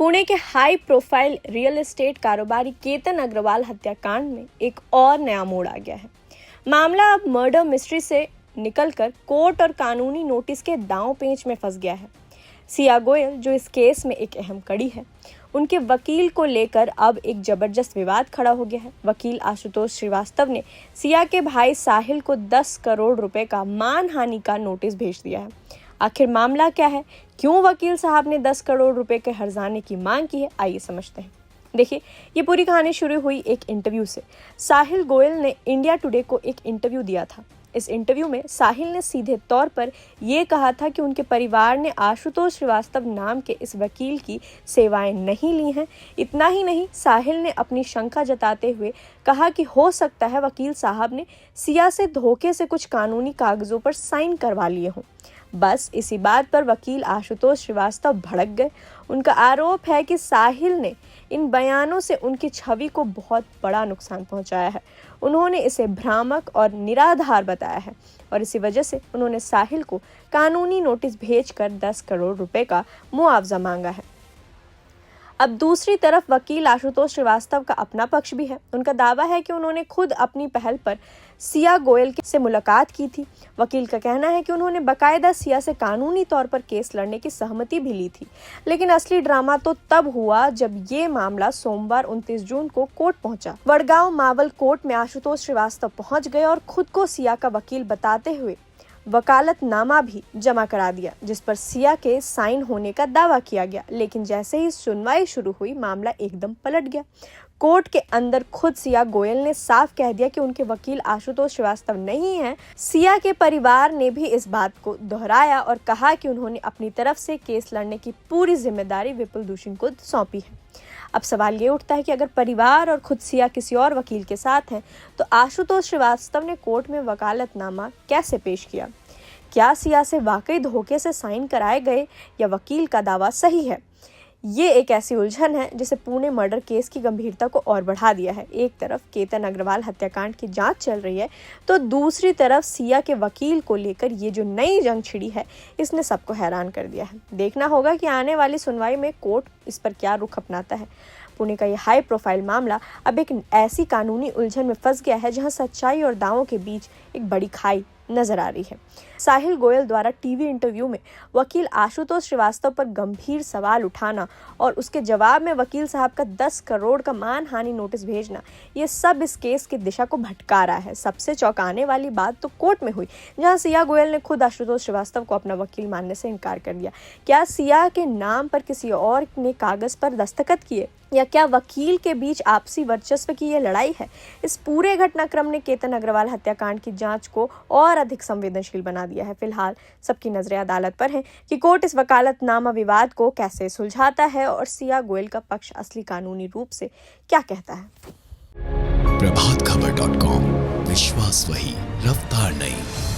पुणे के high profile real estate कारोबारी केतन अग्रवाल हत्याकांड में एक और नया मोड़ आ गया है। मामला अब मर्डर मिस्ट्री से निकलकर कोर्ट और कानूनी नोटिस के दांव पेंच में फंस गया है। सिया गोयल, जो इस केस में एक अहम कड़ी है, उनके वकील को लेकर अब एक जबरदस्त विवाद खड़ा हो गया है। वकील आशुतोष श्रीवास्तव ने सिया के भाई साहिल को 10 करोड़ रुपए का मानहानि का नोटिस भेज दिया है। आखिर मामला क्या है, क्यों वकील साहब ने 10 करोड़ रुपए के हर्जाने की मांग की है, आइए समझते हैं। देखिए, ये पूरी कहानी शुरू हुई एक इंटरव्यू से। साहिल गोयल ने इंडिया टुडे को एक इंटरव्यू दिया था। इस इंटरव्यू में साहिल ने सीधे तौर पर ये कहा था कि उनके परिवार ने आशुतोष श्रीवास्तव नाम के इस वकील की सेवाएं नहीं ली हैं। इतना ही नहीं, साहिल ने अपनी शंका जताते हुए कहा कि हो सकता है वकील साहब ने सिया से धोखे से कुछ कानूनी कागजों पर साइन करवा लिए हों। बस इसी बात पर वकील आशुतोष श्रीवास्तव भड़क गए। उनका आरोप है कि साहिल ने इन बयानों से उनकी छवि को बहुत बड़ा नुकसान पहुंचाया है। उन्होंने इसे भ्रामक और निराधार बताया है और इसी वजह से उन्होंने साहिल को कानूनी नोटिस भेजकर 10 करोड़ रुपए का मुआवजा मांगा है। अब दूसरी तरफ वकील आशुतोष श्रीवास्तव का अपना पक्ष भी है। उनका दावा है कि उन्होंने खुद अपनी पहल पर सिया गोयल से मुलाकात की थी। वकील का कहना है कि उन्होंने बाकायदा सिया से कानूनी तौर पर केस लड़ने की सहमति भी ली थी। लेकिन असली ड्रामा तो तब हुआ जब ये मामला सोमवार 29 जून को कोर्ट पहुंचा। वडगांव मावल कोर्ट में आशुतोष श्रीवास्तव पहुंच गए और खुद को सिया का वकील बताते हुए वकालतनामा भी जमा करा दिया, जिस पर सिया के साइन होने का दावा किया गया। लेकिन जैसे ही सुनवाई शुरू हुई, मामला एकदम पलट गया। कोर्ट के अंदर खुद सिया गोयल ने साफ कह दिया कि उनके वकील आशुतोष श्रीवास्तव नहीं हैं। सिया के परिवार ने भी इस बात को दोहराया और कहा कि उन्होंने अपनी तरफ से केस लड़ने की पूरी जिम्मेदारी विपुल दूषण को सौंपी है। अब सवाल ये उठता है कि अगर परिवार और खुद सिया किसी और वकील के साथ हैं, तो आशुतोष श्रीवास्तव ने कोर्ट में वकालतनामा कैसे पेश किया? क्या सिया से वाकई धोखे से साइन कराए गए या वकील का दावा सही है? ये एक ऐसी उलझन है जिसे पुणे मर्डर केस की गंभीरता को और बढ़ा दिया है। एक तरफ केतन अग्रवाल हत्याकांड की जांच चल रही है, तो दूसरी तरफ सिया के वकील को लेकर ये जो नई जंग छिड़ी है, इसने सबको हैरान कर दिया है। देखना होगा कि आने वाली सुनवाई में कोर्ट इस पर क्या रुख अपनाता है। पुणे का ये हाई प्रोफाइल मामला अब एक ऐसी कानूनी उलझन में फंस गया है जहां सच्चाई और दावों के बीच एक बड़ी खाई नजर आ रही है। साहिल गोयल द्वारा टीवी इंटरव्यू में वकील आशुतोष श्रीवास्तव पर गंभीर सवाल उठाना और उसके जवाब में वकील साहब का 10 करोड़ का मानहानि नोटिस भेजना, ये सब इस केस की दिशा को भटका रहा है। सबसे चौंकाने वाली बात तो कोर्ट में हुई, जहां सिया गोयल ने खुद आशुतोष श्रीवास्तव को अपना वकील मानने से इनकार कर दिया। क्या सिया के नाम पर किसी और ने कागज पर दस्तखत किए, या क्या वकील के बीच आपसी वर्चस्व की ये लड़ाई है? इस पूरे घटनाक्रम ने केतन अग्रवाल हत्याकांड की जांच को और अधिक संवेदनशील बना दिया है। फिलहाल सबकी नजरें अदालत पर हैं कि कोर्ट इस वकालतनामा विवाद को कैसे सुलझाता है और सिया गोयल का पक्ष असली कानूनी रूप से क्या कहता है। प्रभातखबर.com, विश्वास वही, रफ्तार नहीं।